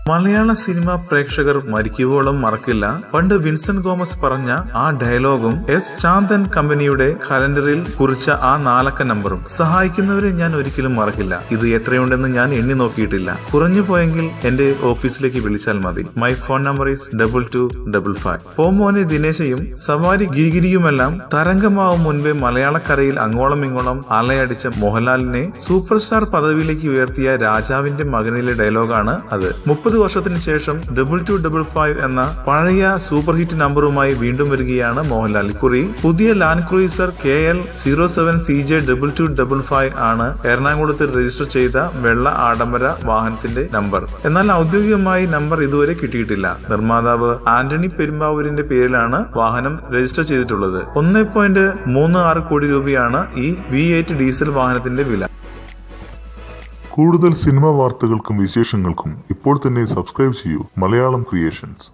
മലയാള cinema പ്രേക്ഷകർ മരിക്കുവോളം മറക്കില്ല പണ്ട് വിൻസെന്റ് തോമസ് പറഞ്ഞ ആ ഡയലോഗും എസ് ചാന്ദൻ കമ്പനിയുടെ കലണ്ടറിൽ കുറിച്ച ആ 4 അക്ക നമ്പറും. സഹായിക്കുന്നവരെ ഞാൻ ഒരിക്കലും മറക്കില്ല. ഇത് എത്രയുണ്ടെന്ന് ഞാൻ എണ്ണി നോക്കിയിട്ടില്ല. കുറഞ്ഞു പോയെങ്കിൽ എന്റെ ഓഫീസിലേക്ക് വിളിച്ചാൽ മതി. My phone number is 2255. പോമോനെ ദിനേശയും സവാരി ഗിരിഗിരിയുമെല്ലാം തരംഗമാവും മുൻപേ മലയാളക്കരയിൽ അങ്ങോളം ഇങ്ങോളം അലയടിച്ച മോഹൻലാലിനെ സൂപ്പർ സ്റ്റാർ പദവിയിലേക്ക് ഉയർത്തിയ രാജാവിന്റെ മകനിലെ ഡയലോഗാണ് അത്. 30 വർഷത്തിന് ശേഷം 2255 എന്ന പഴയ സൂപ്പർ ഹിറ്റ് നമ്പറുമായി വീണ്ടും വരികയാണ് മോഹൻലാൽ. ഇക്കുറി പുതിയ ലാൻഡ് ക്രൂയിസർ KL 07CJ 2255 ആണ് എറണാകുളത്ത് രജിസ്റ്റർ ചെയ്ത വെള്ള ആഡംബര വാഹനത്തിന്റെ നമ്പർ. എന്നാൽ ഔദ്യോഗികമായി നമ്പർ ഇതുവരെ കിട്ടിയിട്ടില്ല. നിർമ്മാതാവ് ആന്റണി പെരുമ്പാവൂരിന്റെ പേരിലാണ് വാഹനം രജിസ്റ്റർ ചെയ്തിട്ടുള്ളത്. 1.36 കോടി രൂപയാണ് ഈ V8 ഡീസൽ വാഹനത്തിന്റെ വില. കൂടുതൽ സിനിമാ വാർത്തകൾക്കും വിശേഷങ്ങൾക്കും ഇപ്പോൾ തന്നെ സബ്സ്ക്രൈബ് ചെയ്യൂ മലയാളം ക്രിയേഷൻസ്.